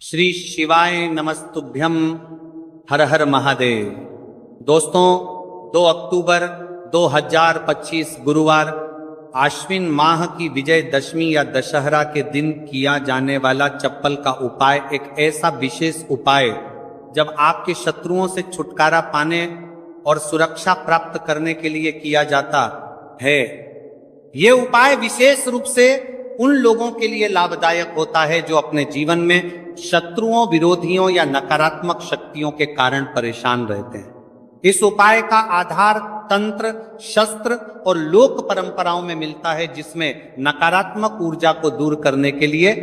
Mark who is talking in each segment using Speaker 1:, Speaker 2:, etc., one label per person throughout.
Speaker 1: श्री शिवाय नमस्तुभ्यम। हर हर महादेव। दोस्तों, 2 अक्टूबर 2025 गुरुवार आश्विन माह की विजय दशमी या दशहरा के दिन किया जाने वाला चप्पल का उपाय एक ऐसा विशेष उपाय जब आपके शत्रुओं से छुटकारा पाने और सुरक्षा प्राप्त करने के लिए किया जाता है। ये उपाय विशेष रूप से उन लोगों के लिए लाभदायक होता है जो अपने जीवन में शत्रुओं, विरोधियों या नकारात्मक शक्तियों के कारण परेशान रहते हैं। इस उपाय का आधार तंत्र, शस्त्र और लोक परंपराओं में मिलता है, जिसमें नकारात्मक ऊर्जा को दूर करने के लिए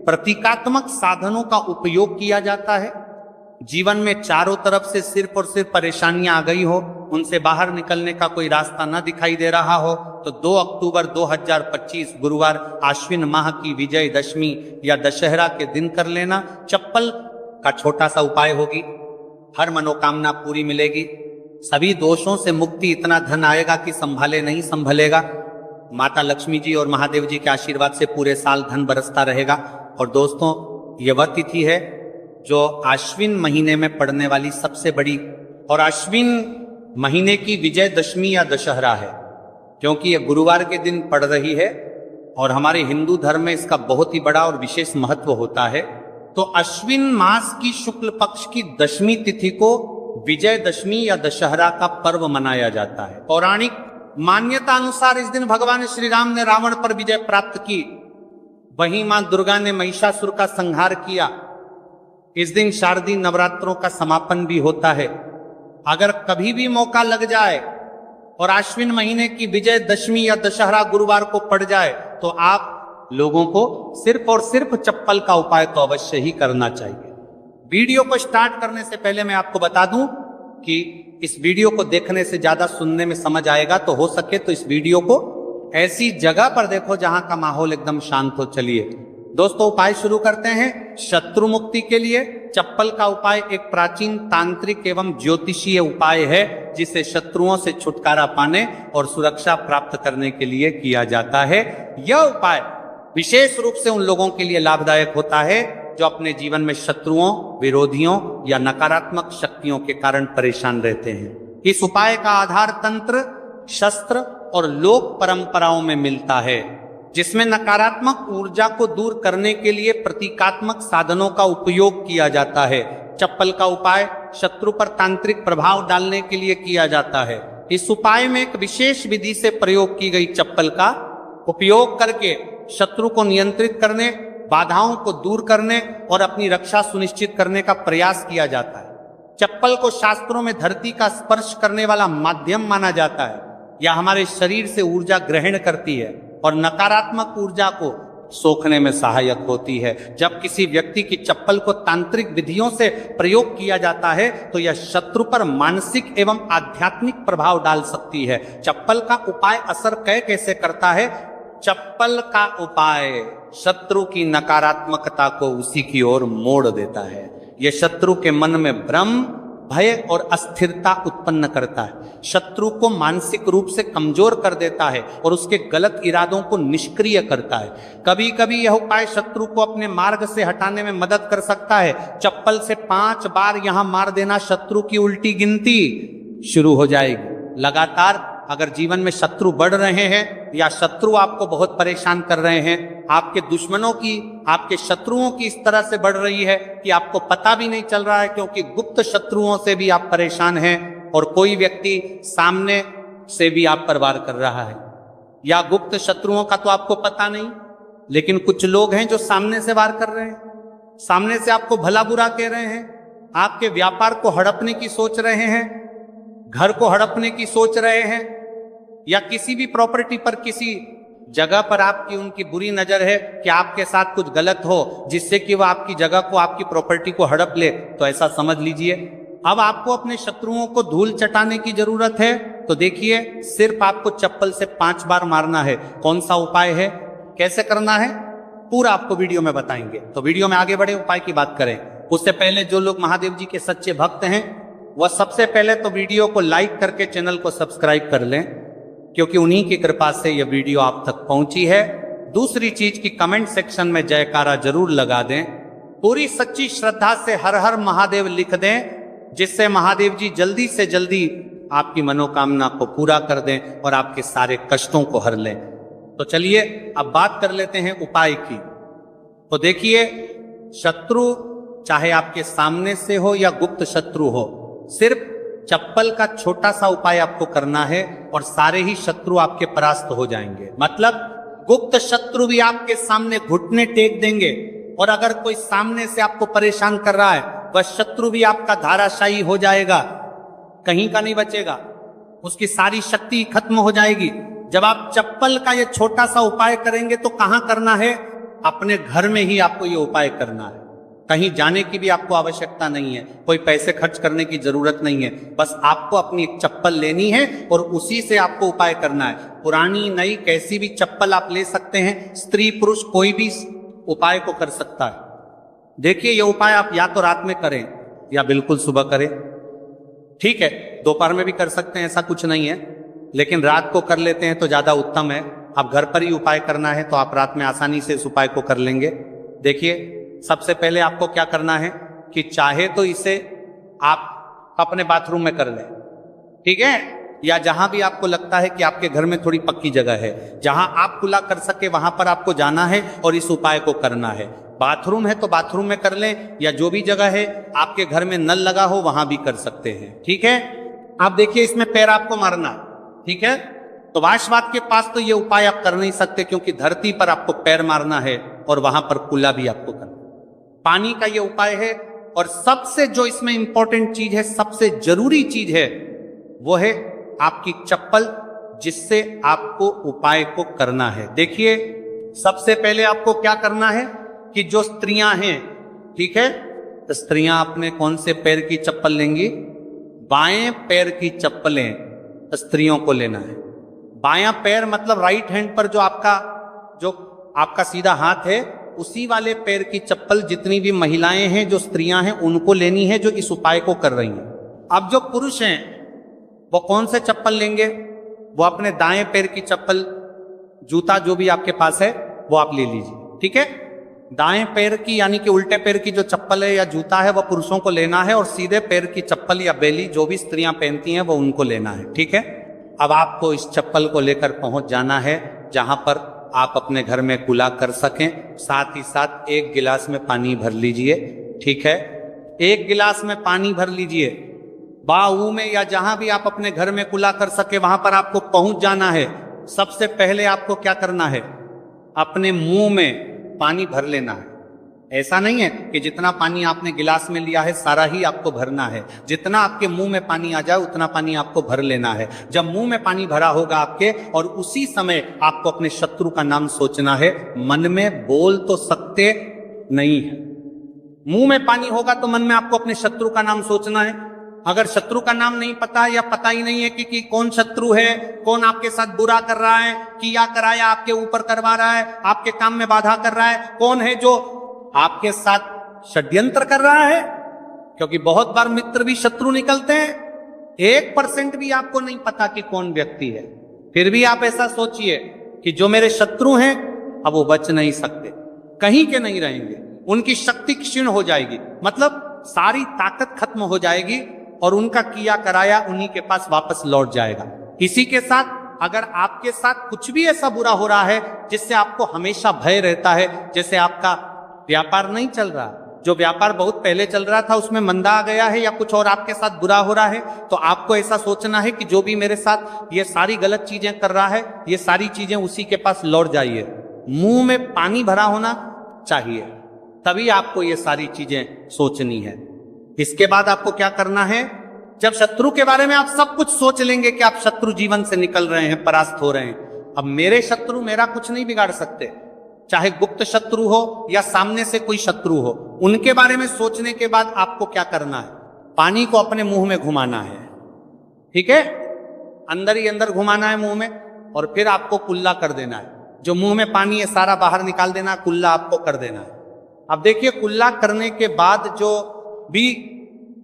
Speaker 1: प्रतीकात्मक साधनों का उपयोग किया जाता है। जीवन में चारों तरफ से सिर्फ और सिर्फ परेशानियां आ गई हो, उनसे बाहर निकलने का कोई रास्ता न दिखाई दे रहा हो, तो 2 अक्टूबर 2025 गुरुवार आश्विन माह की विजय दशमी या दशहरा के दिन कर लेना चप्पल का छोटा सा उपाय होगी। हर मनोकामना पूरी मिलेगी, सभी दोषों से मुक्ति, इतना धन आएगा कि संभाले नहीं संभलेगा। माता लक्ष्मी जी और महादेव जी के आशीर्वाद से पूरे साल धन बरसता रहेगा। और दोस्तों, ये वह तिथि है जो आश्विन महीने में पड़ने वाली सबसे बड़ी और आश्विन महीने की विजय दशमी या दशहरा है, क्योंकि यह गुरुवार के दिन पड़ रही है और हमारे हिंदू धर्म में इसका बहुत ही बड़ा और विशेष महत्व होता है। तो अश्विन मास की शुक्ल पक्ष की दशमी तिथि को विजय दशमी या दशहरा का पर्व मनाया जाता है। पौराणिक मान्यता अनुसार इस दिन भगवान श्री राम ने रावण पर विजय प्राप्त की, वहीं मां दुर्गा ने महिषासुर का संहार किया। इस दिन शारदीय नवरात्रों का समापन भी होता है। अगर कभी भी मौका लग जाए और आश्विन महीने की विजय दशमी या दशहरा गुरुवार को पड़ जाए, तो आप लोगों को सिर्फ और सिर्फ चप्पल का उपाय तो अवश्य ही करना चाहिए। वीडियो को स्टार्ट करने से पहले मैं आपको बता दूं कि इस वीडियो को देखने से ज्यादा सुनने में समझ आएगा, तो हो सके तो इस वीडियो को ऐसी जगह पर देखो जहां का माहौल एकदम शांत हो। चलिए दोस्तों, उपाय शुरू करते हैं। शत्रु मुक्ति के लिए चप्पल का उपाय एक प्राचीन तांत्रिक एवं ज्योतिषीय उपाय है, जिसे शत्रुओं से छुटकारा पाने और सुरक्षा प्राप्त करने के लिए किया जाता है। यह उपाय विशेष रूप से उन लोगों के लिए लाभदायक होता है जो अपने जीवन में शत्रुओं, विरोधियों या नकारात्मक शक्तियों के कारण परेशान रहते हैं। इस उपाय का आधार तंत्र, शस्त्र और लोक परंपराओं में मिलता है, जिसमें नकारात्मक ऊर्जा को दूर करने के लिए प्रतीकात्मक साधनों का उपयोग किया जाता है। चप्पल का उपाय शत्रु पर तांत्रिक प्रभाव डालने के लिए किया जाता है। इस उपाय में एक विशेष विधि से प्रयोग की गई चप्पल का उपयोग करके शत्रु को नियंत्रित करने, बाधाओं को दूर करने और अपनी रक्षा सुनिश्चित करने का प्रयास किया जाता है। चप्पल को शास्त्रों में धरती का स्पर्श करने वाला माध्यम माना जाता है। यह हमारे शरीर से ऊर्जा ग्रहण करती है और नकारात्मक ऊर्जा को सोखने में सहायक होती है। जब किसी व्यक्ति की चप्पल को तांत्रिक विधियों से प्रयोग किया जाता है, तो यह शत्रु पर मानसिक एवं आध्यात्मिक प्रभाव डाल सकती है। चप्पल का उपाय असर कैसे करता है? चप्पल का उपाय शत्रु की नकारात्मकता को उसी की ओर मोड़ देता है। यह शत्रु के मन में भ्रम, भय और अस्थिरता उत्पन्न करता है, शत्रु को मानसिक रूप से कमजोर कर देता है और उसके गलत इरादों को निष्क्रिय करता है। कभी कभी यह उपाय शत्रु को अपने मार्ग से हटाने में मदद कर सकता है। चप्पल से 5 बार यहां मार देना, शत्रु की उल्टी गिनती शुरू हो जाएगी। लगातार अगर जीवन में शत्रु बढ़ रहे हैं या शत्रु आपको बहुत परेशान कर रहे हैं, आपके दुश्मनों की, आपके शत्रुओं की इस तरह से बढ़ रही है कि आपको पता भी नहीं चल रहा है, क्योंकि गुप्त शत्रुओं से भी आप परेशान हैं और कोई व्यक्ति सामने से भी आप पर वार कर रहा है, या गुप्त शत्रुओं का तो आपको पता नहीं, लेकिन कुछ लोग हैं जो सामने से वार कर रहे हैं, सामने से आपको भला बुरा कह रहे हैं, आपके व्यापार को हड़पने की सोच रहे हैं, घर को हड़पने की सोच रहे हैं, या किसी भी प्रॉपर्टी पर, किसी जगह पर आपकी उनकी बुरी नजर है कि आपके साथ कुछ गलत हो, जिससे कि वह आपकी जगह को, आपकी प्रॉपर्टी को हड़प ले। तो ऐसा समझ लीजिए, अब आपको अपने शत्रुओं को धूल चटाने की जरूरत है। तो देखिए, सिर्फ आपको चप्पल से 5 बार मारना है। कौन सा उपाय है, कैसे करना है, पूरा आपको वीडियो में बताएंगे। तो वीडियो में आगे बढ़े, उपाय की बात करें उससे पहले जो लोग महादेव जी के सच्चे भक्त हैं, वह सबसे पहले तो वीडियो को लाइक करके चैनल को सब्सक्राइब कर लें, क्योंकि उन्हीं की कृपा से यह वीडियो आप तक पहुंची है। दूसरी चीज की कमेंट सेक्शन में जयकारा जरूर लगा दें, पूरी सच्ची श्रद्धा से हर हर महादेव लिख दें, जिससे महादेव जी जल्दी से जल्दी आपकी मनोकामना को पूरा कर दें और आपके सारे कष्टों को हर लें। तो चलिए अब बात कर लेते हैं उपाय की। तो देखिए, शत्रु चाहे आपके सामने से हो या गुप्त शत्रु हो, सिर्फ चप्पल का छोटा सा उपाय आपको करना है और सारे ही शत्रु आपके परास्त हो जाएंगे। मतलब गुप्त शत्रु भी आपके सामने घुटने टेक देंगे, और अगर कोई सामने से आपको परेशान कर रहा है, वह शत्रु भी आपका धाराशायी हो जाएगा, कहीं का नहीं बचेगा, उसकी सारी शक्ति खत्म हो जाएगी। जब आप चप्पल का ये छोटा सा उपाय करेंगे तो कहां करना है? अपने घर में ही आपको ये उपाय करना है। कहीं जाने की भी आपको आवश्यकता नहीं है, कोई पैसे खर्च करने की जरूरत नहीं है। बस आपको अपनी एक चप्पल लेनी है और उसी से आपको उपाय करना है। पुरानी नई कैसी भी चप्पल आप ले सकते हैं, स्त्री पुरुष कोई भी उपाय को कर सकता है। देखिए, ये उपाय आप या तो रात में करें या बिल्कुल सुबह करें। ठीक है, दोपहर में भी कर सकते हैं, ऐसा कुछ नहीं है, लेकिन रात को कर लेते हैं तो ज्यादा उत्तम है। आप घर पर ही उपाय करना है तो आप रात में आसानी से इस उपाय को कर लेंगे। देखिए, सबसे पहले आपको क्या करना है कि चाहे तो इसे आप अपने बाथरूम में कर लें, ठीक है, या जहां भी आपको लगता है कि आपके घर में थोड़ी पक्की जगह है, जहां आप खुला कर सके वहां पर आपको जाना है और इस उपाय को करना है। बाथरूम है तो बाथरूम में कर लें, या जो भी जगह है आपके घर में नल लगा हो वहां भी कर सकते हैं। ठीक है, आप देखिए, इसमें पैर आपको मारना, ठीक है। तो वाशवाद के पास तो ये उपाय आप कर नहीं सकते, क्योंकि धरती पर आपको पैर मारना है और वहां पर कुल्ला भी आपको करना। पानी का ये उपाय है, और सबसे जो इसमें इंपॉर्टेंट चीज है, सबसे जरूरी चीज है, वो है आपकी चप्पल, जिससे आपको उपाय को करना है। देखिए, सबसे पहले आपको क्या करना है कि जो स्त्रियां हैं, ठीक है, तो स्त्रियां अपने कौन से पैर की चप्पल लेंगी? बाएं पैर की चप्पलें स्त्रियों को लेना है। बायां पैर मतलब राइट हैंड पर जो आपका सीधा हाथ है, उसी वाले पैर की चप्पल जितनी भी महिलाएं हैं, जो स्त्रियां हैं, उनको लेनी है, जो इस उपाय को कर रही हैं। अब जो पुरुष हैं वो कौन से चप्पल लेंगे? वो अपने दाएं पैर की चप्पल, जूता जो भी आपके पास है वो आप ले लीजिए, ठीक है। दाएं पैर की यानी कि उल्टे पैर की जो चप्पल है या जूता है वो पुरुषों को लेना है, और सीधे पैर की चप्पल या बेली जो भी स्त्रियां पहनती हैं वो उनको लेना है, ठीक है। अब आपको इस चप्पल को लेकर पहुंच जाना है जहां पर आप अपने घर में कुल्ला कर सकें। साथ ही साथ एक गिलास में पानी भर लीजिए, ठीक है। एक गिलास में पानी भर लीजिए, बाऊ में या जहां भी आप अपने घर में कुल्ला कर सके वहां पर आपको पहुंच जाना है। सबसे पहले आपको क्या करना है? अपने मुंह में पानी भर लेना है। ऐसा नहीं है कि जितना पानी आपने गिलास में लिया है सारा ही आपको भरना है। जितना आपके मुंह में पानी आ जाए उतना पानी आपको भर लेना है। जब मुंह में पानी भरा होगा आपके, और उसी समय आपको अपने शत्रु का नाम सोचना है। मन में बोल तो सकते नहीं है, मुंह में पानी होगा तो मन में आपको अपने शत्रु का नाम सोचना है। अगर शत्रु का नाम नहीं पता या पता ही नहीं है कि कौन शत्रु है, कौन आपके साथ बुरा कर रहा है, किया कराया आपके ऊपर करवा रहा है, आपके काम में बाधा कर रहा है, कौन है जो आपके साथ षड्यंत्र कर रहा है, क्योंकि बहुत बार मित्र भी शत्रु निकलते हैं। 1% भी आपको नहीं पता कि कौन व्यक्ति है, फिर भी आप ऐसा सोचिए कि जो मेरे शत्रु हैं अब वो बच नहीं सकते, कहीं के नहीं रहेंगे, उनकी शक्ति क्षीण हो जाएगी, मतलब सारी ताकत खत्म हो जाएगी और उनका किया कराया उन्हीं के पास वापस लौट जाएगा। इसी के साथ अगर आपके साथ कुछ भी ऐसा बुरा हो रहा है जिससे आपको हमेशा भय रहता है, जैसे आपका व्यापार नहीं चल रहा, जो व्यापार बहुत पहले चल रहा था उसमें मंदा आ गया है, या कुछ और आपके साथ बुरा हो रहा है, तो आपको ऐसा सोचना है कि जो भी मेरे साथ ये सारी गलत चीजें कर रहा है, ये सारी चीजें उसी के पास लौट जाइए। मुंह में पानी भरा होना चाहिए, तभी आपको ये सारी चीजें सोचनी है। इसके बाद आपको क्या करना है? जब शत्रु के बारे में आप सब कुछ सोच लेंगे कि आप शत्रु जीवन से निकल रहे हैं, परास्त हो रहे हैं, अब मेरे शत्रु मेरा कुछ नहीं बिगाड़ सकते, चाहे गुप्त शत्रु हो या सामने से कोई शत्रु हो, उनके बारे में सोचने के बाद आपको क्या करना है? पानी को अपने मुंह में घुमाना है, ठीक है, अंदर ही अंदर घुमाना है मुंह में, और फिर आपको कुल्ला कर देना है। जो मुंह में पानी है सारा बाहर निकाल देना, कुल्ला आपको कर देना है। अब देखिए, कुल्ला करने के बाद जो भी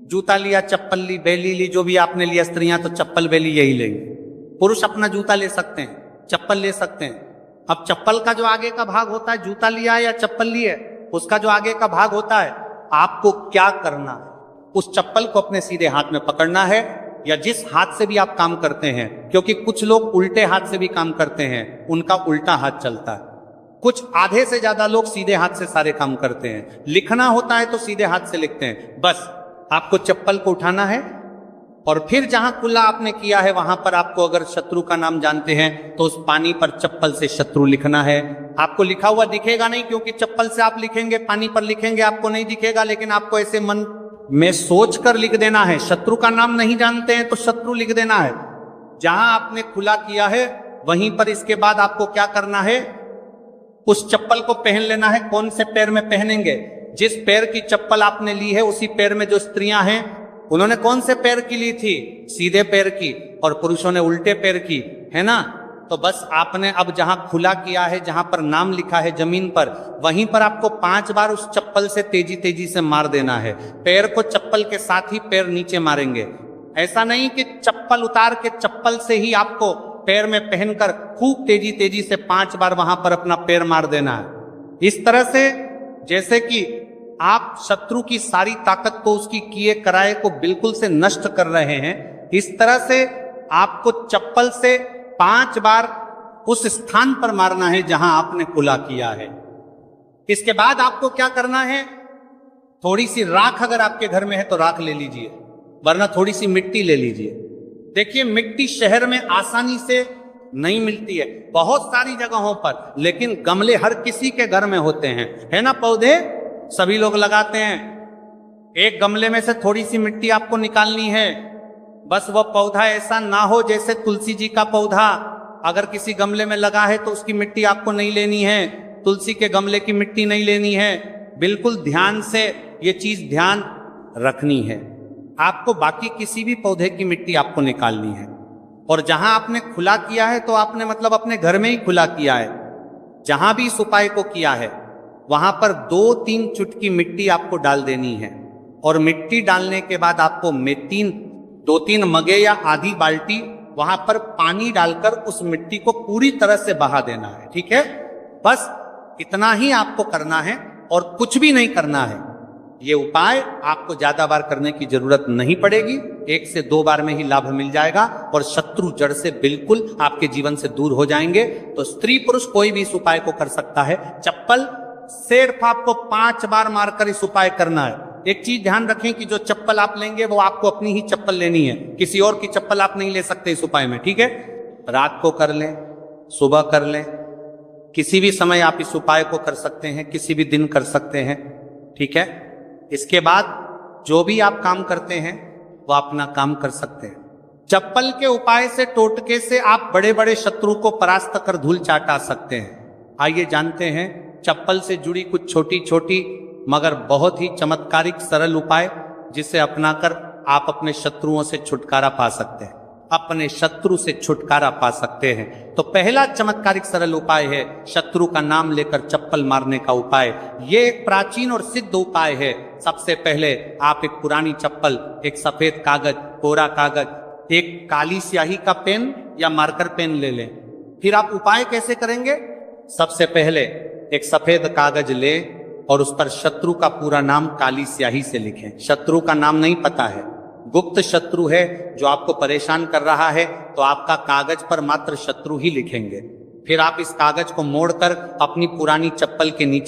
Speaker 1: जूता लिया, चप्पल ली, बेली ली, जो भी आपने लिया, स्त्रियां तो चप्पल बेली यही लेंगे, पुरुष अपना जूता ले सकते हैं, चप्पल ले सकते हैं। अब चप्पल का जो आगे का भाग होता है, जूता लिया है या चप्पल ली है, उसका जो आगे का भाग होता है, आपको क्या करना है, उस चप्पल को अपने सीधे हाथ में पकड़ना है, या जिस हाथ से भी आप काम करते हैं, क्योंकि कुछ लोग उल्टे हाथ से भी काम करते हैं, उनका उल्टा हाथ चलता है। कुछ आधे से ज्यादा लोग सीधे हाथ से सारे काम करते हैं। लिखना होता है तो सीधे हाथ से लिखते हैं। बस आपको चप्पल को उठाना है और फिर जहां कुल्ला आपने किया है वहां पर आपको, अगर शत्रु का नाम जानते हैं तो उस पानी पर चप्पल से शत्रु लिखना है। आपको लिखा हुआ दिखेगा नहीं, क्योंकि चप्पल से आप लिखेंगे, पानी पर लिखेंगे, आपको नहीं दिखेगा, लेकिन आपको ऐसे मन में सोच कर लिख देना है। शत्रु का नाम नहीं जानते हैं तो शत्रु लिख देना है। जहां आपने खुला किया है वहीं पर इसके बाद आपको क्या करना है, उस चप्पल को पहन लेना है। कौन से पैर में पहनेंगे? जिस पैर की चप्पल आपने ली है उसी पैर में। जो स्त्रियां हैं उन्होंने कौन से पैर की ली थी? सीधे पैर की, और पुरुषों ने उल्टे पैर की, है ना। तो बस आपने अब जहां खुला किया है, जहां पर नाम लिखा है जमीन पर, वहीं पर आपको 5 बार उस चप्पल से तेजी तेजी से मार देना है। पैर को चप्पल के साथ ही पैर नीचे मारेंगे। ऐसा नहीं कि चप्पल उतार के चप्पल से ही आपको पैर में पहनकर खूब तेजी तेजी से 5 बार वहां पर अपना पैर मार देना है। इस तरह से जैसे कि आप शत्रु की सारी ताकत को, उसकी किए कराए को बिल्कुल से नष्ट कर रहे हैं, इस तरह से आपको चप्पल से 5 बार उस स्थान पर मारना है जहां आपने खुला किया है। इसके बाद आपको क्या करना है, थोड़ी सी राख अगर आपके घर में है तो राख ले लीजिए, वरना थोड़ी सी मिट्टी ले लीजिए। देखिए, मिट्टी शहर में आसानी से नहीं मिलती है, बहुत सारी जगहों पर, लेकिन गमले हर किसी के घर में होते हैं, है ना। पौधे सभी लोग लगाते हैं। एक गमले में से थोड़ी सी मिट्टी आपको निकालनी है। बस वह पौधा ऐसा ना हो जैसे तुलसी जी का पौधा, अगर किसी गमले में लगा है तो उसकी मिट्टी आपको नहीं लेनी है, तुलसी के गमले की मिट्टी नहीं लेनी है। बिल्कुल ध्यान से ये चीज ध्यान रखनी है। आपको बाकी किसी भी पौधे की मिट्टी आपको निकालनी है। और जहां आपने खुला किया है तो आपने मतलब अपने घर में ही खुला किया है। जहां भी इस उपाय को किया है वहां पर 2-3 चुटकी मिट्टी आपको डाल देनी है। और मिट्टी डालने के बाद आपको 2-3 मगे या आधी बाल्टी वहां पर पानी डालकर उस मिट्टी को पूरी तरह से बहा देना है। ठीक है, बस इतना ही आपको करना है और कुछ भी नहीं करना है। ये उपाय आपको ज्यादा बार करने की जरूरत नहीं पड़ेगी, 1 से 2 बार में ही लाभ मिल जाएगा और शत्रु जड़ से बिल्कुल आपके जीवन से दूर हो जाएंगे। तो स्त्री पुरुष कोई भी इस उपाय को कर सकता है। चप्पल सिर्फ आपको 5 बार मारकर इस उपाय करना है। एक चीज ध्यान रखें कि जो चप्पल आप लेंगे वो आपको अपनी ही चप्पल लेनी है, किसी और की चप्पल आप नहीं ले सकते इस उपाय में। ठीक है, रात को कर लें, सुबह कर लें, किसी भी समय आप इस उपाय को कर सकते हैं, किसी भी दिन कर सकते हैं। ठीक है, इसके बाद जो भी आप काम करते हैं वो अपना काम कर सकते हैं। चप्पल के उपाय से, टोटके से आप बड़े बड़े शत्रु को परास्त कर धूल चाटा सकते हैं। आइए जानते हैं चप्पल से जुड़ी कुछ छोटी छोटी मगर बहुत ही चमत्कारिक सरल उपाय, जिसे अपनाकर आप अपने शत्रुओं से छुटकारा पा सकते हैं, अपने शत्रु से छुटकारा पा सकते हैं। तो पहला चमत्कारिक सरल उपाय है शत्रु का नाम लेकर चप्पल मारने का उपाय। ये एक प्राचीन और सिद्ध उपाय है। सबसे पहले आप एक पुरानी चप्पल, एक सफेद कागज, कोरा कागज, एक काली स्याही का पेन या मार्कर पेन ले लें। फिर आप उपाय कैसे करेंगे? सबसे पहले एक सफेद कागज लें और उस पर शत्रु का पूरा नाम काली स्याही से लिखें। शत्रु का नाम नहीं पता है, गुप्त शत्रु है जो आपको परेशान कर रहा है, तो आपका कागज पर मात्र शत्रु ही लिखेंगे। फिर आप इस कागज को मोड़कर अपनी पुरानी चप्पल के नीचे